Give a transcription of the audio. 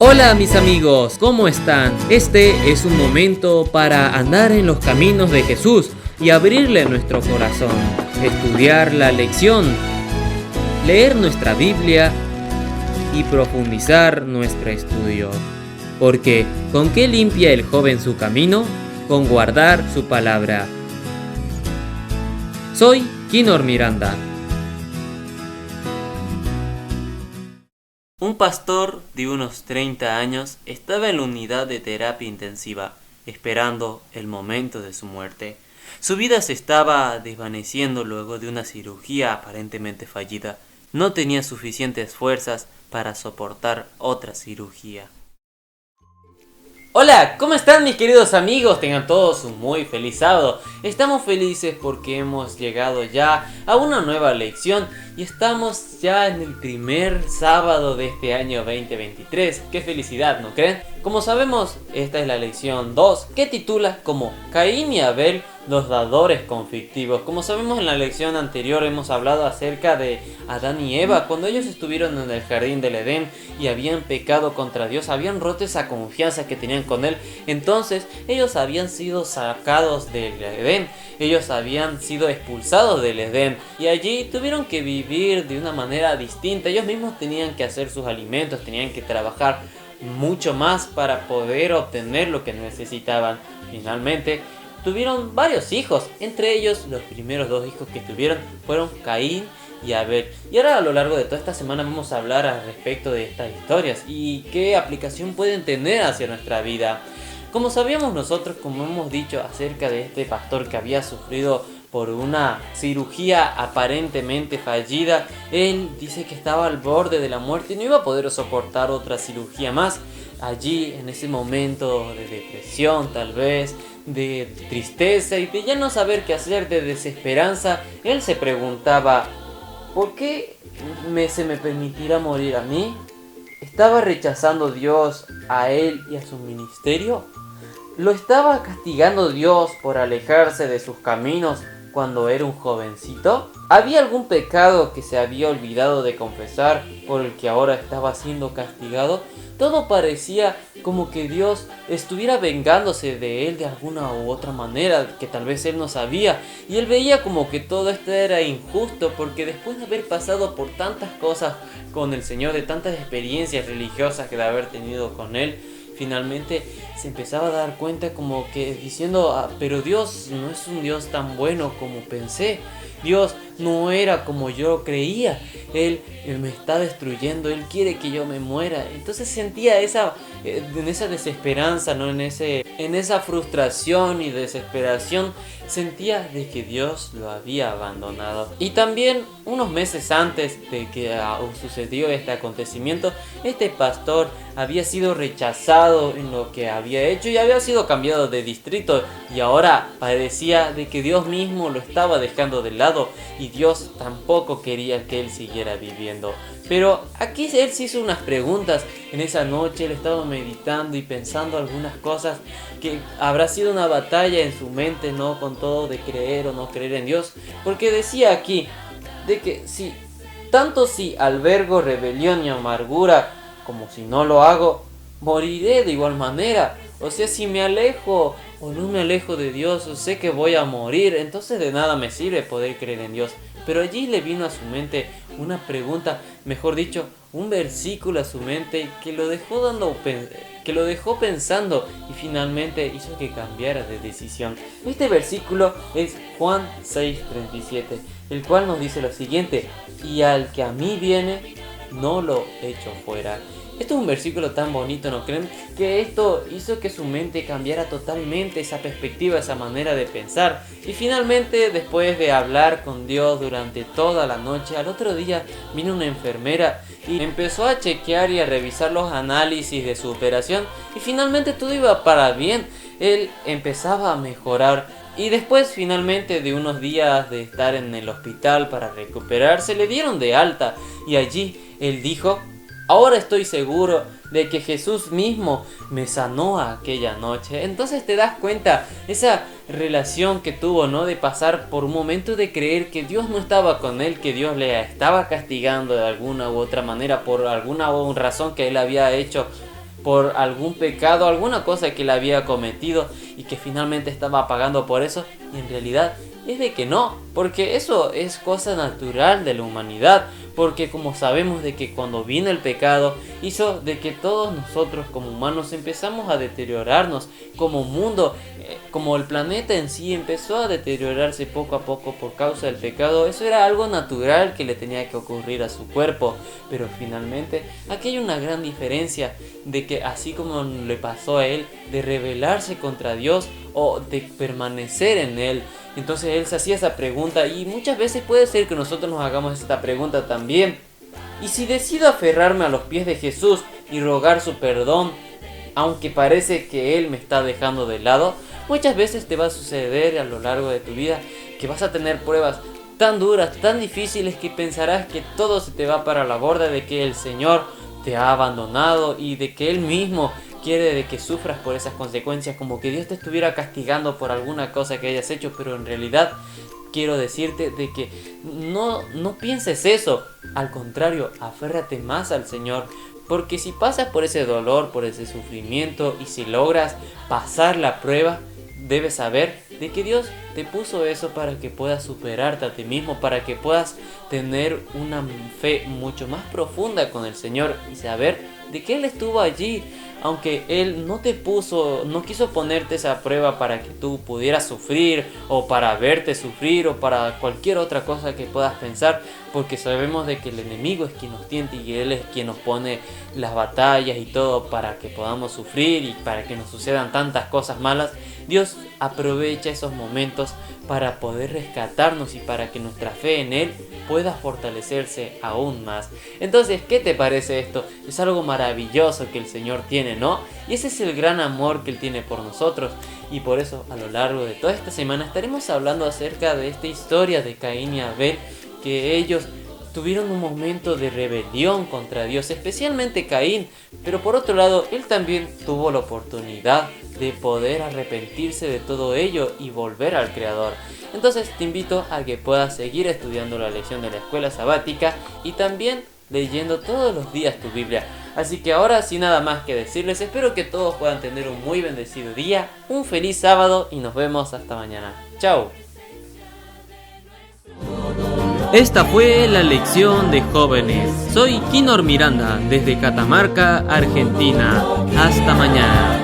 Hola mis amigos, ¿cómo están? Este es un momento para andar en los caminos de Jesús y abrirle nuestro corazón, estudiar la lección, leer nuestra Biblia y profundizar nuestro estudio. Porque ¿con qué limpia el joven su camino? Con guardar su palabra. Soy Kinor Miranda. Un pastor de unos 30 años estaba en la unidad de terapia intensiva, esperando el momento de su muerte. Su vida se estaba desvaneciendo luego de una cirugía aparentemente fallida. No tenía suficientes fuerzas para soportar otra cirugía. Hola, ¿cómo están mis queridos amigos? Tengan todos un muy feliz sábado. Estamos felices porque hemos llegado ya a una nueva lección y estamos ya en el primer sábado de este año 2023. ¡Qué felicidad!, ¿no creen? Como sabemos, esta es la lección 2 que titula como Caín y Abel, los dadores conflictivos. Como sabemos, en la lección anterior hemos hablado acerca de Adán y Eva cuando ellos estuvieron en el jardín del Edén y habían pecado contra Dios, habían roto esa confianza que tenían con Él. Entonces ellos habían sido sacados del Edén, ellos habían sido expulsados del Edén y allí tuvieron que vivir de una manera distinta. Ellos mismos tenían que hacer sus alimentos, tenían que trabajar mucho más para poder obtener lo que necesitaban. Finalmente tuvieron varios hijos, entre ellos los primeros dos hijos que tuvieron fueron Caín y Abel. Y ahora a lo largo de toda esta semana vamos a hablar al respecto de estas historias y qué aplicación pueden tener hacia nuestra vida. Como sabíamos nosotros, como hemos dicho acerca de este pastor que había sufrido por una cirugía aparentemente fallida, él dice que estaba al borde de la muerte y no iba a poder soportar otra cirugía más. Allí, en ese momento de depresión tal vez, de tristeza y de ya no saber qué hacer, de desesperanza, él se preguntaba: ¿por qué se me permitirá morir a mí? ¿Estaba rechazando Dios a él y a su ministerio? ¿Lo estaba castigando Dios por alejarse de sus caminos cuando era un jovencito? ¿Había algún pecado que se había olvidado de confesar por el que ahora estaba siendo castigado? Todo parecía como que Dios estuviera vengándose de él de alguna u otra manera que tal vez él no sabía, y él veía como que todo esto era injusto porque después de haber pasado por tantas cosas con el Señor, de tantas experiencias religiosas que de haber tenido con él, finalmente se empezaba a dar cuenta como que diciendo: pero Dios no es un Dios tan bueno como pensé. Dios no era como yo creía. Él me está destruyendo. Él quiere que yo me muera. Entonces sentía en esa desesperanza, ¿no? En esa frustración y desesperación, sentía de que Dios lo había abandonado. Y también unos meses antes de que sucedió este acontecimiento, este pastor había sido rechazado en lo que había hecho y había sido cambiado de distrito, y ahora parecía de que Dios mismo lo estaba dejando de lado y Dios tampoco quería que él siguiera viviendo. Pero aquí él se hizo unas preguntas. En esa noche él estaba meditando y pensando algunas cosas que habrá sido una batalla en su mente, ¿no? Con todo de creer o no creer en Dios, porque decía aquí de que si albergo rebelión y amargura, como si no lo hago, moriré de igual manera. O sea, si me alejo o no me alejo de Dios, sé que voy a morir, entonces de nada me sirve poder creer en Dios. Pero allí le vino a su mente una pregunta, mejor dicho, un versículo a su mente que lo dejó pensando y finalmente hizo que cambiara de decisión. Este versículo es Juan 6:37, el cual nos dice lo siguiente: y al que a mí viene, no lo echo fuera. Esto es un versículo tan bonito, ¿no creen? Que esto hizo que su mente cambiara totalmente esa perspectiva, esa manera de pensar. Y finalmente, después de hablar con Dios durante toda la noche, al otro día vino una enfermera y empezó a chequear y a revisar los análisis de su operación. Y finalmente todo iba para bien. Él empezaba a mejorar. Y después, finalmente, de unos días de estar en el hospital para recuperarse, le dieron de alta. Y allí él dijo: ahora estoy seguro de que Jesús mismo me sanó aquella noche. Entonces te das cuenta esa relación que tuvo, ¿no? De pasar por un momento de creer que Dios no estaba con él, que Dios le estaba castigando de alguna u otra manera por alguna razón que él había hecho por algún pecado, alguna cosa que él había cometido y que finalmente estaba pagando por eso, y en realidad es de que no, porque eso es cosa natural de la humanidad, porque como sabemos de que cuando vino el pecado hizo de que todos nosotros como humanos empezamos a deteriorarnos como mundo, como el planeta en sí empezó a deteriorarse poco a poco por causa del pecado. Eso era algo natural que le tenía que ocurrir a su cuerpo, pero finalmente aquí hay una gran diferencia de que así como le pasó a él de rebelarse contra Dios o de permanecer en él, entonces él se hacía esa pregunta, y muchas veces puede ser que nosotros nos hagamos esta pregunta también. ¿Y si decido aferrarme a los pies de Jesús y rogar su perdón, aunque parece que Él me está dejando de lado? Muchas veces te va a suceder a lo largo de tu vida que vas a tener pruebas tan duras, tan difíciles, que pensarás que todo se te va para la borda, de que el Señor te ha abandonado y de que Él mismo quiere de que sufras por esas consecuencias, como que Dios te estuviera castigando por alguna cosa que hayas hecho. Pero en realidad quiero decirte de que no pienses eso. Al contrario, aférrate más al Señor, porque si pasas por ese dolor, por ese sufrimiento, y si logras pasar la prueba, debes saber de que Dios te puso eso para que puedas superarte a ti mismo, para que puedas tener una fe mucho más profunda con el Señor y saber de que Él estuvo allí. Aunque Él no quiso ponerte esa prueba para que tú pudieras sufrir, o para verte sufrir, o para cualquier otra cosa que puedas pensar, porque sabemos de que el enemigo es quien nos tienta y Él es quien nos pone las batallas y todo para que podamos sufrir y para que nos sucedan tantas cosas malas. Dios aprovecha esos momentos para poder rescatarnos y para que nuestra fe en Él pueda fortalecerse aún más. Entonces, ¿qué te parece esto? Es algo maravilloso que el Señor tiene, ¿no? Y ese es el gran amor que Él tiene por nosotros. Y por eso a lo largo de toda esta semana estaremos hablando acerca de esta historia de Caín y Abel, que ellos tuvieron un momento de rebelión contra Dios, especialmente Caín, pero por otro lado él también tuvo la oportunidad de poder arrepentirse de todo ello y volver al Creador. Entonces te invito a que puedas seguir estudiando la lección de la escuela sabática y también leyendo todos los días tu Biblia. Así que ahora, sin nada más que decirles, espero que todos puedan tener un muy bendecido día, un feliz sábado y nos vemos hasta mañana. Chao. Esta fue la lección de jóvenes. Soy Kinor Miranda desde Catamarca, Argentina. Hasta mañana.